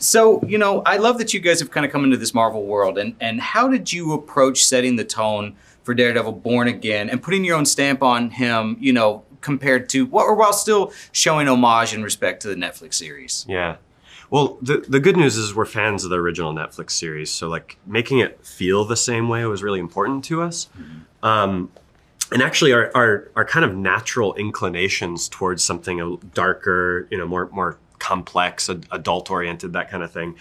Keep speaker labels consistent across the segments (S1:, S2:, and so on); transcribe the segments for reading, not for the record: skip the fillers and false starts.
S1: So, I love that you guys have kind of come into this Marvel world. And how did you approach setting the tone for Daredevil Born Again and putting your own stamp on him, compared to, while still showing homage and respect to the Netflix series?
S2: Yeah. Well, the good news is we're fans of the original Netflix series. So like making it feel the same way was really important to us. Mm-hmm. And actually our kind of natural inclinations towards something darker, more complex, adult oriented, that kind of thing.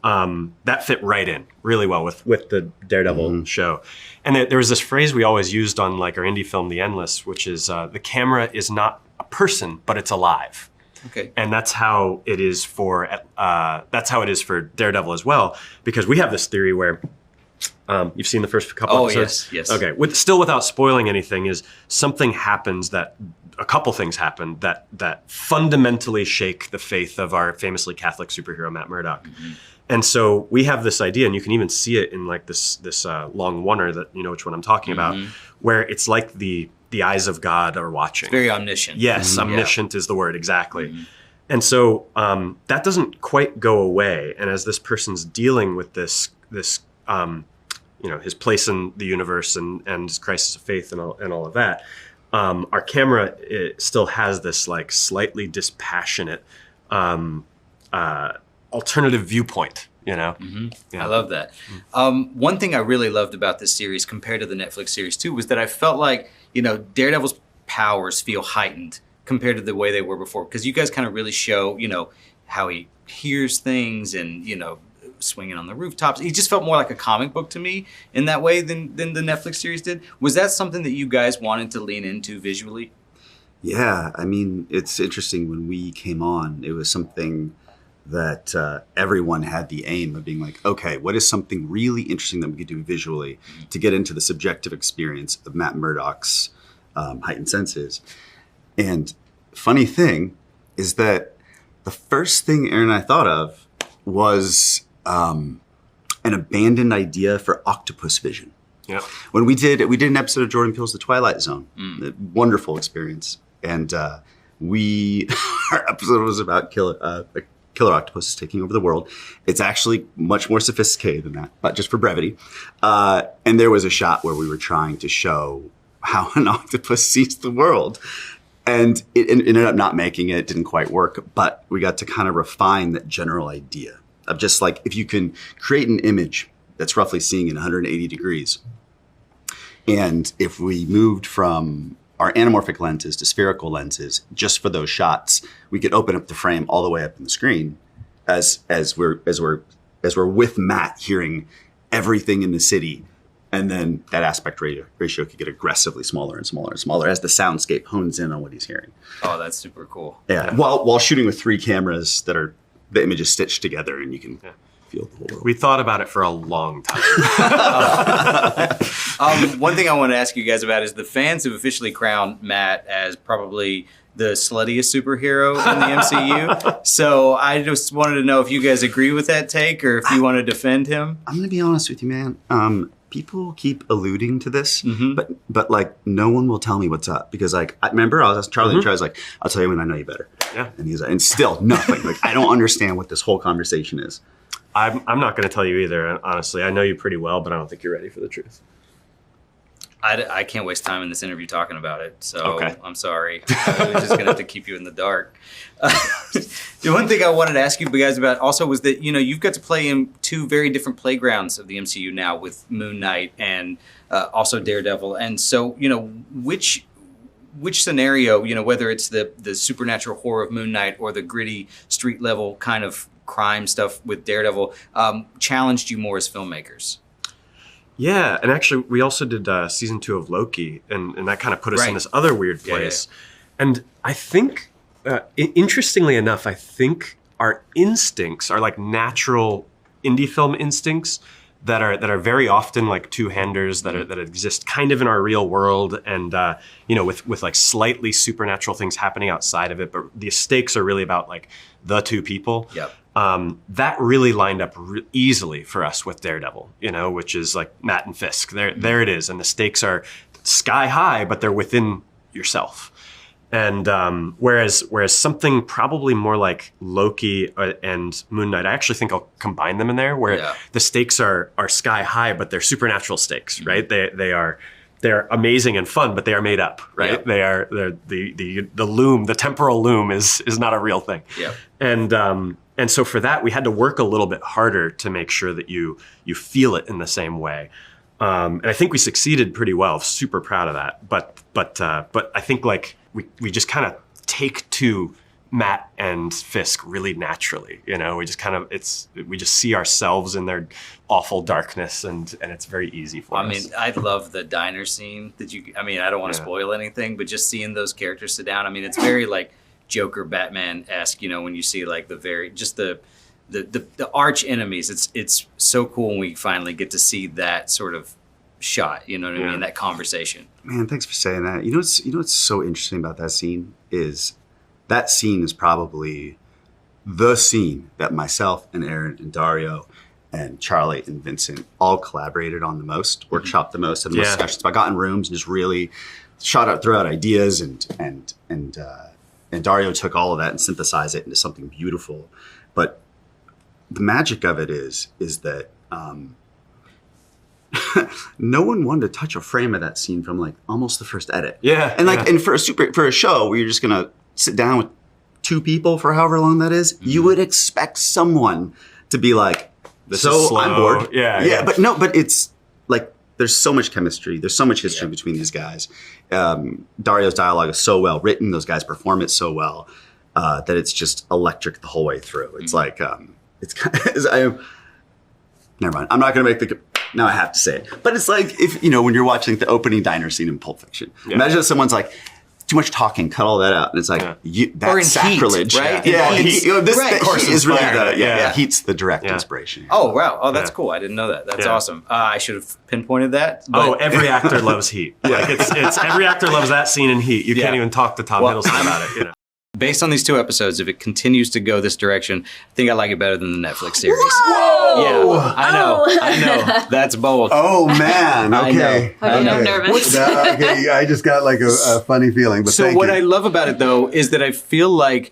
S2: That fit right in really well with the Daredevil show. And there was this phrase we always used on like our indie film, The Endless, which is the camera is not a person, but it's alive.
S1: Okay.
S2: And that's how it is for Daredevil as well, because we have this theory where you've seen the first couple episodes?
S1: Yes.
S2: Okay. Still without spoiling anything, is something happens a couple things happen that fundamentally shake the faith of our famously Catholic superhero, Matt Murdock. Mm-hmm. And so we have this idea, and you can even see it in like this long oneer that you know which one I'm talking about, where it's like the eyes of God are watching.
S1: It's very omniscient.
S2: Yes, omniscient is the word, exactly. Mm-hmm. And so that doesn't quite go away. And as this person's dealing with this his place in the universe and his crisis of faith and all of that, our camera still has this like slightly dispassionate alternative viewpoint,
S1: Mm-hmm. Yeah. I love that. One thing I really loved about this series compared to the Netflix series too was that I felt like, Daredevil's powers feel heightened compared to the way they were before, because you guys kind of really show, how he hears things and, swinging on the rooftops. He just felt more like a comic book to me in that way than the Netflix series did. Was that something that you guys wanted to lean into visually?
S3: Yeah, I mean, it's interesting. When we came on, it was something that everyone had the aim of being like, okay, what is something really interesting that we could do visually to get into the subjective experience of Matt Murdock's heightened senses? And funny thing is that the first thing Aaron and I thought of was an abandoned idea for octopus vision.
S2: Yeah.
S3: When we did an episode of Jordan Peele's The Twilight Zone, a wonderful experience, and our episode was about killer octopuses taking over the world. It's actually much more sophisticated than that, but just for brevity. And there was a shot where we were trying to show how an octopus sees the world. And it ended up not making it. It didn't quite work, but we got to kind of refine that general idea of just like, if you can create an image that's roughly seeing in 180 degrees. And if we moved from our anamorphic lenses to spherical lenses, just for those shots, we could open up the frame all the way up in the screen as we're with Matt hearing everything in the city. And then that aspect ratio could get aggressively smaller and smaller and smaller as the soundscape hones in on what he's hearing.
S1: Oh, that's super cool.
S3: Yeah. While shooting with 3 cameras that are the images stitched together, and you can feel the whole world.
S2: We thought about it for a long time.
S1: One thing I want to ask you guys about is the fans have officially crowned Matt as probably the sluttiest superhero in the MCU. So I just wanted to know if you guys agree with that take or if you want to defend him.
S3: I'm going to be honest with you, man. People keep alluding to this, but like no one will tell me what's up, because like I remember I was asking Charlie and Charlie's like, "I'll tell you when I know you better."
S2: Yeah,
S3: and he's like, and still nothing. Like I don't understand what this whole conversation is.
S2: I'm not going to tell you either. Honestly, I know you pretty well, but I don't think you're ready for the truth.
S1: I can't waste time in this interview talking about it, so
S2: okay.
S1: I'm sorry. I'm just going to have to keep you in the dark. The one thing I wanted to ask you guys about also was that, you've got to play in 2 very different playgrounds of the MCU now with Moon Knight and also Daredevil. And so, which scenario, whether it's the supernatural horror of Moon Knight or the gritty street level kind of crime stuff with Daredevil, challenged you more as filmmakers?
S2: Yeah, and actually, we also did season 2 of Loki, and that kind of put us in this other weird place. Yeah. And I think, interestingly enough, I think our instincts are like natural indie film instincts that are very often like two-handers that exist kind of in our real world, and with like slightly supernatural things happening outside of it, but the stakes are really about like the 2 people.
S1: Yep.
S2: That really lined up easily for us with Daredevil, which is like Matt and Fisk. There it is. And the stakes are sky high, but they're within yourself. And whereas something probably more like Loki and Moon Knight, I actually think I'll combine them in there, where the stakes are sky high, but they're supernatural stakes, right? They're amazing and fun, but they are made up, right? They're the loom, the temporal loom is not a real thing.
S1: Yeah.
S2: And so for that, we had to work a little bit harder to make sure that you feel it in the same way. And I think we succeeded pretty well. Super proud of that. But I think like we just kind of take to Matt and Fisk really naturally. You know, we just we just see ourselves in their awful darkness, and it's very easy for us.
S1: I mean, I love the diner scene I don't want to spoil anything, but just seeing those characters sit down, I mean, it's very like Joker, Batman-esque, you know, when you see like the arch enemies. It's so cool when we finally get to see that sort of shot, you know what I mean? That conversation.
S3: Man, thanks for saying that. You know what's so interesting about that scene is probably the scene that myself and Aaron and Dario and Charlie and Vincent all collaborated on the most, workshopped the most, had the most discussions about, got in rooms and just really threw out ideas and Dario took all of that and synthesized it into something beautiful. But the magic of it is that no one wanted to touch a frame of that scene from like almost the first edit.
S2: Yeah.
S3: And and for a show where you're just gonna sit down with two people for however long that is, you would expect someone to be like,
S2: this is slow.
S3: I'm bored.
S2: Yeah.
S3: But it's like there's so much chemistry, there's so much history between these guys. Dario's dialogue is so well written, those guys perform it so well that it's just electric the whole way through. It's like it's kind of, never mind. I'm not going to make now I have to say it. But it's like if, when you're watching the opening diner scene in Pulp Fiction, imagine if someone's like, too much talking, cut all that out. And it's like, that's sacrilege.
S1: Heat, right?
S3: Yeah.
S1: Heat
S3: Heat is really Heat's the direct inspiration.
S1: Oh, wow. Oh, that's cool. I didn't know that. That's awesome. I should have pinpointed that.
S2: But every actor loves Heat. Like it's every actor loves that scene in Heat. You can't even talk to Tom Hiddleston about it, you know.
S1: Based on these two episodes, if it continues to go this direction, I think I like it better than the Netflix series.
S3: Whoa!
S1: Yeah, I know. That's bold.
S3: Oh, man. Okay.
S1: I know.
S4: I'm nervous.
S3: I just got like a funny feeling. But
S1: so what I love about it, though, is that I feel like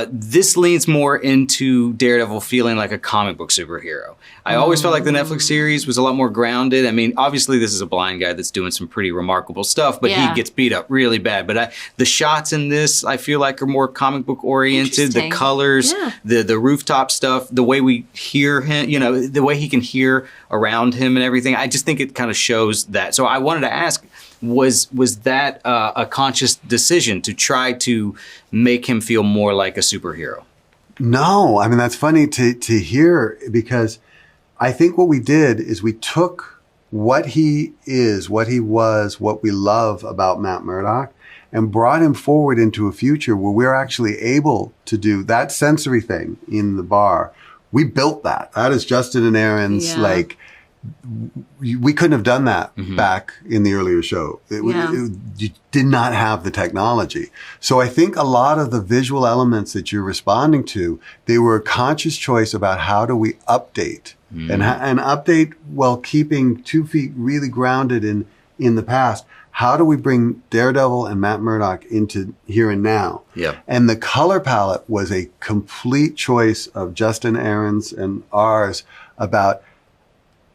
S1: this leans more into Daredevil feeling like a comic book superhero. I always felt like the Netflix series was a lot more grounded. I mean, obviously this is a blind guy that's doing some pretty remarkable stuff, but he gets beat up really bad. But the shots in this, I feel like, are more comic book oriented. The colors, the rooftop stuff, the way we hear him, the way he can hear around him and everything. I just think it kind of shows that. So I wanted to ask, was that a conscious decision to try to make him feel more like a superhero?
S5: No, I mean, that's funny to hear, because I think what we did is we took what he is, what he was, what we love about Matt Murdock, and brought him forward into a future where we're actually able to do that sensory thing in the bar. We built that. That is Justin and Aaron's, we couldn't have done that back in the earlier show. You did not have the technology. So I think a lot of the visual elements that you're responding to, they were a conscious choice about how do we update and update while keeping 2 feet really grounded in the past. How do we bring Daredevil and Matt Murdock into here and now?
S1: Yeah.
S5: And the color palette was a complete choice of Justin Aaron's and ours about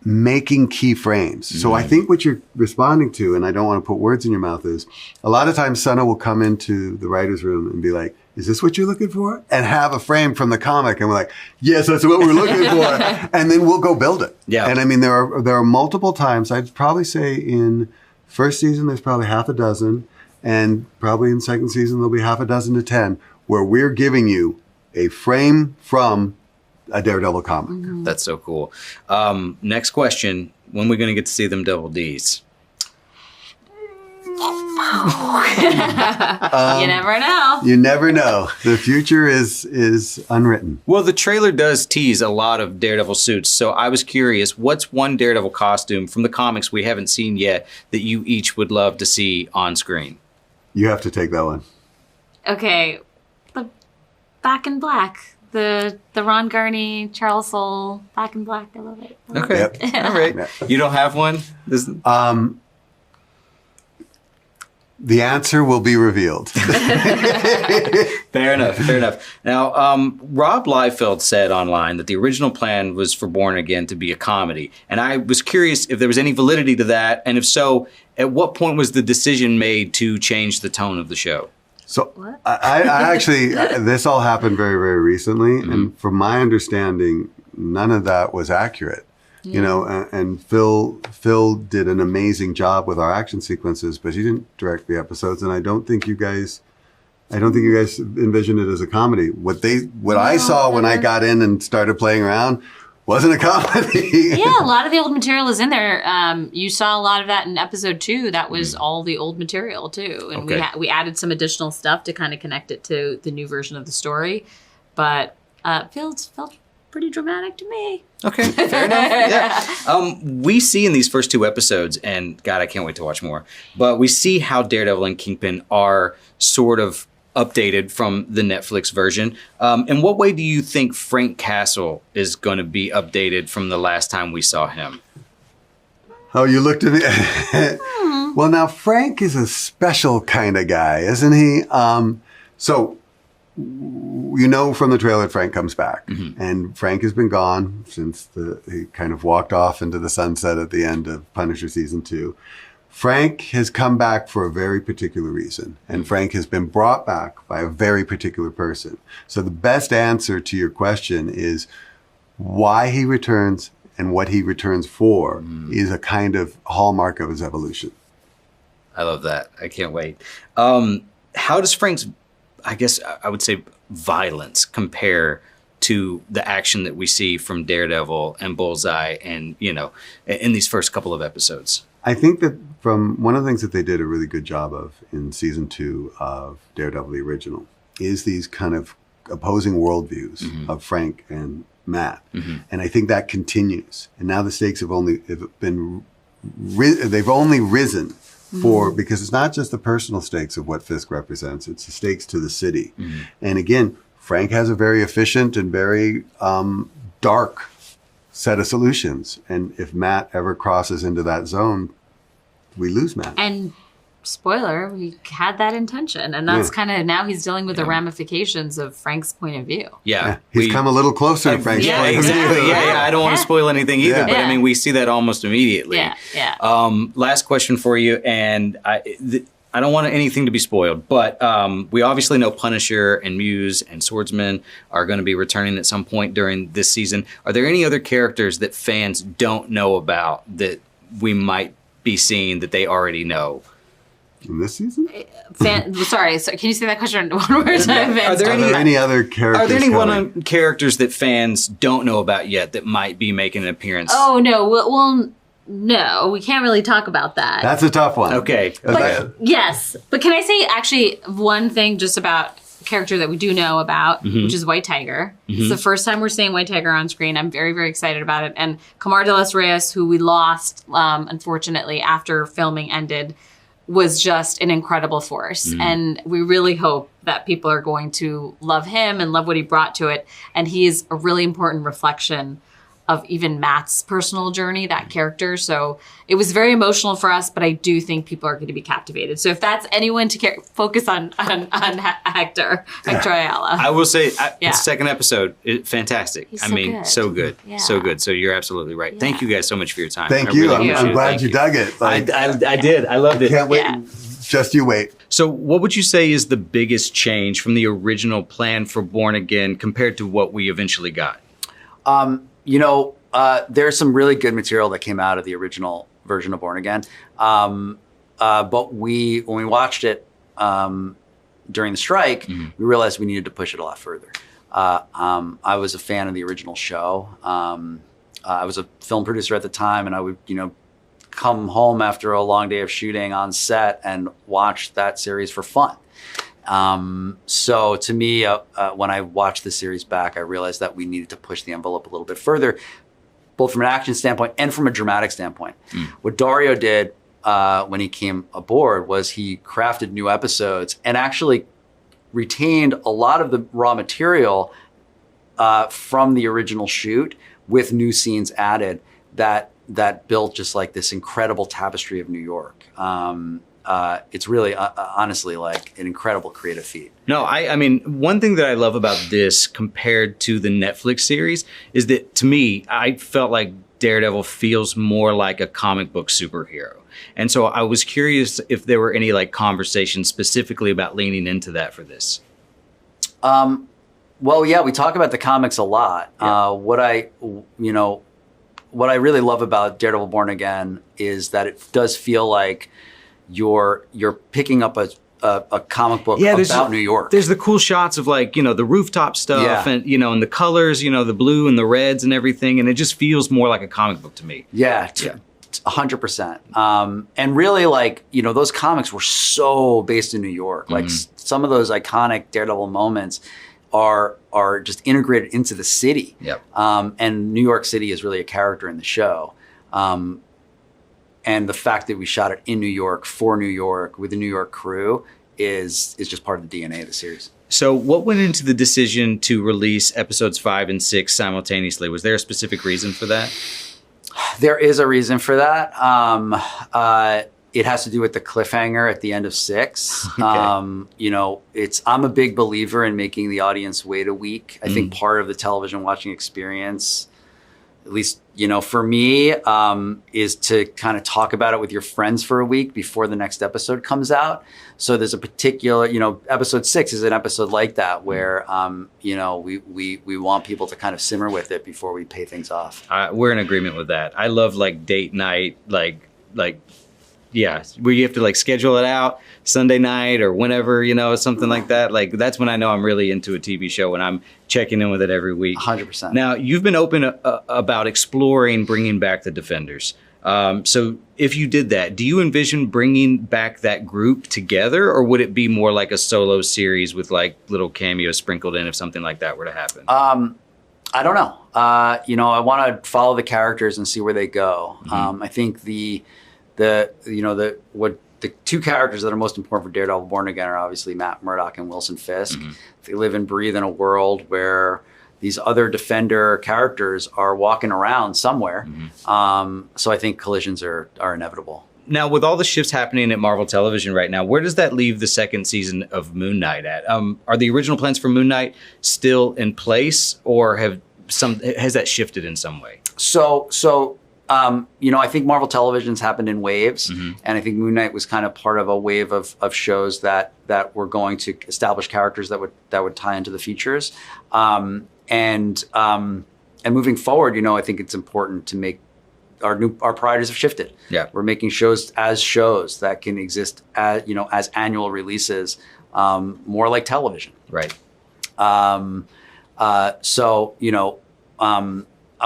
S5: making key frames. So I think what you're responding to, and I don't want to put words in your mouth, is a lot of times Sana will come into the writer's room and be like, is this what you're looking for? And have a frame from the comic. And we're like, yes, that's what we're looking for. And then we'll go build it.
S1: Yeah.
S5: And I mean, there are multiple times, I'd probably say in first season, there's probably half a dozen. And probably in second season, there'll be half a dozen to 10, where we're giving you a frame from a Daredevil comic.
S1: That's so cool. Next question. When are we going to get to see them double Ds?
S4: You never know.
S5: You never know. The future is unwritten.
S1: Well, the trailer does tease a lot of Daredevil suits, so I was curious, what's one Daredevil costume from the comics we haven't seen yet that you each would love to see on screen?
S5: You have to take that one.
S4: Okay, the Back in Black. The Ron Gurney, Charles Soule, Back in Black. I love it.
S1: Okay.
S5: Yep.
S1: All right. You don't have one?
S5: The answer will be revealed.
S1: Fair enough. Fair enough. Now, Rob Liefeld said online that the original plan was for Born Again to be a comedy. And I was curious if there was any validity to that. And if so, at what point was the decision made to change the tone of the show?
S5: So I actually, this all happened very, very recently. And from my understanding, none of that was accurate. You know, and Phil did an amazing job with our action sequences, but he didn't direct the episodes. And I don't think you guys envisioned it as a comedy. What I saw when I got in and started playing around wasn't a comedy.
S4: Yeah, a lot of the old material is in there. You saw a lot of that in episode 2. That was all the old material too, and we added some additional stuff to kind of connect it to the new version of the story. But felt pretty dramatic to me.
S1: Okay, fair enough. Yeah. We see in these first 2 episodes, and God, I can't wait to watch more, but we see how Daredevil and Kingpin are sort of updated from the Netflix version. In what way do you think Frank Castle is going to be updated from the last time we saw him?
S5: Oh, you looked at me. Well, now Frank is a special kind of guy, isn't he? So you know from the trailer Frank comes back, and Frank has been gone since he kind of walked off into the sunset at the end of Punisher season 2. Frank has come back for a very particular reason, and Frank has been brought back by a very particular person. So the best answer to your question is why he returns and what he returns for is a kind of hallmark of his evolution.
S1: I love that. I can't wait. How does Frank's, I guess I would say, violence compare to the action that we see from Daredevil and Bullseye and, you know, in these first couple of episodes?
S5: I think that from one of the things that they did a really good job of in season 2 of Daredevil, the original, is these kind of opposing worldviews of Frank and Matt. And I think that continues. And now the stakes have only risen for, because it's not just the personal stakes of what Fisk represents, it's the stakes to the city. And again, Frank has a very efficient and very dark set of solutions. And if Matt ever crosses into that zone, we lose Matt.
S4: And spoiler, we had that intention. And that's kind of, now he's dealing with the ramifications of Frank's point of view.
S1: Yeah.
S5: He's come a little closer to Frank's point of view.
S1: Exactly. Yeah. I don't want to spoil anything either, but I mean, we see that almost immediately. Last question for you, and I don't want anything to be spoiled, but we obviously know Punisher and Muse and Swordsman are going to be returning at some point during this season. Are there any other characters that fans don't know about that we might be seeing that they already know?
S5: In this season?
S4: Sorry, so can you say that question one more time?
S1: Are there
S5: any other characters?
S1: Are there any characters that fans don't know about yet that might be making an appearance?
S4: Oh, no. Well, no, we can't really talk about that.
S5: That's a tough one.
S1: Okay.
S4: Yes. But can I say actually one thing just about a character that we do know about, which is White Tiger. It's the first time we're seeing White Tiger on screen. I'm very, very excited about it. And Camar de los Reyes, who we lost, unfortunately, after filming ended, was just an incredible force. And we really hope that people are going to love him and love what he brought to it. And he is a really important reflection of even Matt's personal journey, that character. So it was very emotional for us, but I do think people are going to be captivated. So if that's anyone to focus on Hector Ayala.
S1: I will say, the second episode, fantastic.
S4: He's
S1: so good.
S4: Yeah.
S1: So good. So you're absolutely right. Thank you guys so much for your time.
S5: Thank you. I'm glad you dug it.
S1: Like, I did. I loved it.
S5: Can't wait. Just you wait.
S1: So what would you say is the biggest change from the original plan for Born Again compared to what we eventually got?
S6: There's some really good material that came out of the original version of Born Again. But when we watched it during the strike, we realized we needed to push it a lot further. I was a fan of the original show. I was a film producer at the time, and I would, come home after a long day of shooting on set and watch that series for fun. So to me, when I watched the series back, I realized that we needed to push the envelope a little bit further, both from an action standpoint and from a dramatic standpoint. What Dario did when he came aboard was he crafted new episodes and actually retained a lot of the raw material from the original shoot with new scenes added that built just like this incredible tapestry of New York. it's really honestly like an incredible creative feat.
S1: No, I mean, one thing that I love about this compared to the Netflix series is that, to me, I felt like Daredevil feels more like a comic book superhero. And so I was curious if there were any like conversations specifically about leaning into that for this.
S6: Well, yeah, we talk about the comics a lot.
S1: Yeah.
S6: What I really love about Daredevil Born Again is that it does feel like you're picking up a comic book about New York.
S1: There's the cool shots of like, the rooftop stuff and, and the colors, the blue and the reds and everything. And it just feels more like a comic book to me.
S6: Yeah. 100%. And really like, those comics were so based in New York. Like some of those iconic Daredevil moments are just integrated into the city.
S1: Yep.
S6: And New York City is really a character in the show. And the fact that we shot it in New York, for New York, with a New York crew is just part of the DNA of the series.
S1: So what went into the decision to release episodes 5 and 6 simultaneously? Was there a specific reason for that?
S6: There is a reason for that. It has to do with the cliffhanger at the end of 6.
S1: Okay.
S6: I'm a big believer in making the audience wait a week. I think part of the television watching experience, at least, for me, is to kind of talk about it with your friends for a week before the next episode comes out. So there's a particular, episode 6 is an episode like that where, we want people to kind of simmer with it before we pay things off.
S1: We're in agreement with that. I love like date night, yeah, where you have to like schedule it out Sunday night or whenever, something like that. Like that's when I know I'm really into a TV show, when I'm checking in with it every week.
S6: 100%.
S1: Now, you've been open about exploring bringing back the Defenders. So if you did that, do you envision bringing back that group together, or would it be more like a solo series with like little cameos sprinkled in if something like that were to happen?
S6: I don't know. I want to follow the characters and see where they go. I think the two characters that are most important for Daredevil Born Again are obviously Matt Murdock and Wilson Fisk. They live and breathe in a world where these other Defender characters are walking around somewhere. So I think collisions are inevitable.
S1: Now, with all the shifts happening at Marvel Television right now, where does that leave the second season of Moon Knight at? Are the original plans for Moon Knight still in place, or has that shifted in some way?
S6: I think Marvel Television's happened in waves, and I think Moon Knight was kind of part of a wave of shows that were going to establish characters that would tie into the features. And moving forward, I think it's important to make our priorities have shifted.
S1: Yeah, we're
S6: making shows that can exist as annual releases, more like television.
S1: Right.
S6: I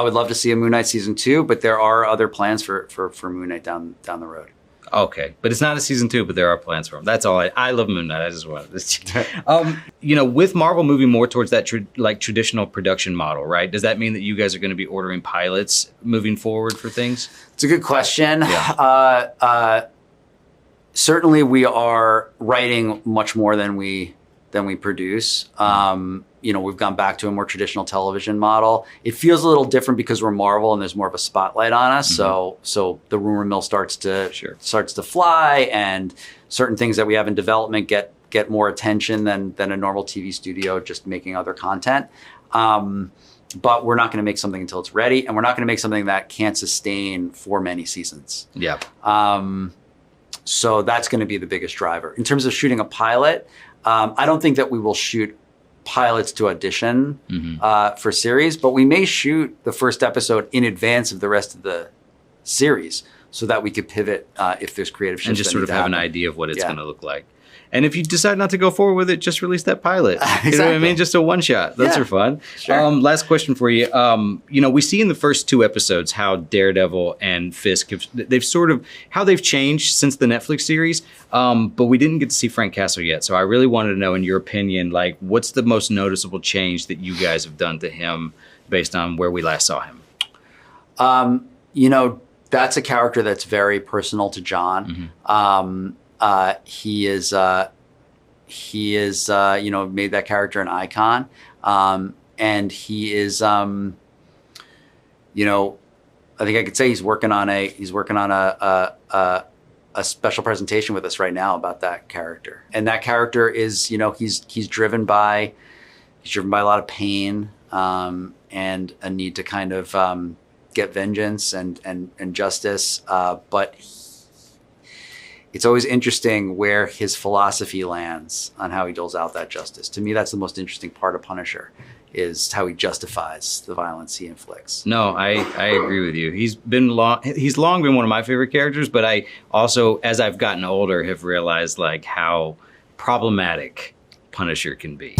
S6: would love to see a Moon Knight season 2, but there are other plans for Moon Knight down the road.
S1: Okay, but it's not a season 2, but there are plans for him. That's all. I love Moon Knight. I just wanted to. With Marvel moving more towards that traditional production model, right? Does that mean that you guys are going to be ordering pilots moving forward for things?
S6: It's a good question.
S1: Yeah.
S6: Certainly, we are writing much more than we produce. We've gone back to a more traditional television model. It feels a little different because we're Marvel and there's more of a spotlight on us. So the rumor mill starts to fly, and certain things that we have in development get more attention than a normal TV studio just making other content. But we're not going to make something until it's ready, and we're not going to make something that can't sustain for many seasons.
S1: Yeah.
S6: So that's going to be the biggest driver. In terms of shooting a pilot, I don't think that we will shoot pilots to audition for series, but we may shoot the first episode in advance of the rest of the series so that we could pivot if there's creative shifts.
S1: And just sort of have an idea of what it's going to look like. And if you decide not to go forward with it, just release that pilot.
S6: Exactly.
S1: You know what I mean? Just a one shot. Those are fun.
S6: Sure.
S1: Last question for you. We see in the first 2 episodes how Daredevil and Fisk they've changed since the Netflix series. But we didn't get to see Frank Castle yet. So I really wanted to know, in your opinion, like, what's the most noticeable change that you guys have done to him based on where we last saw him?
S6: That's a character that's very personal to John. He is made that character an icon. And he is, I think I could say he's working on a a special presentation with us right now about that character. And that character is, he's driven by a lot of pain and a need to kind of get vengeance and justice. But it's always interesting where his philosophy lands on how he doles out that justice. To me, that's the most interesting part of Punisher, is how he justifies the violence he inflicts.
S1: No, I agree with you. He's long been one of my favorite characters, but I also, as I've gotten older, have realized like how problematic Punisher can be.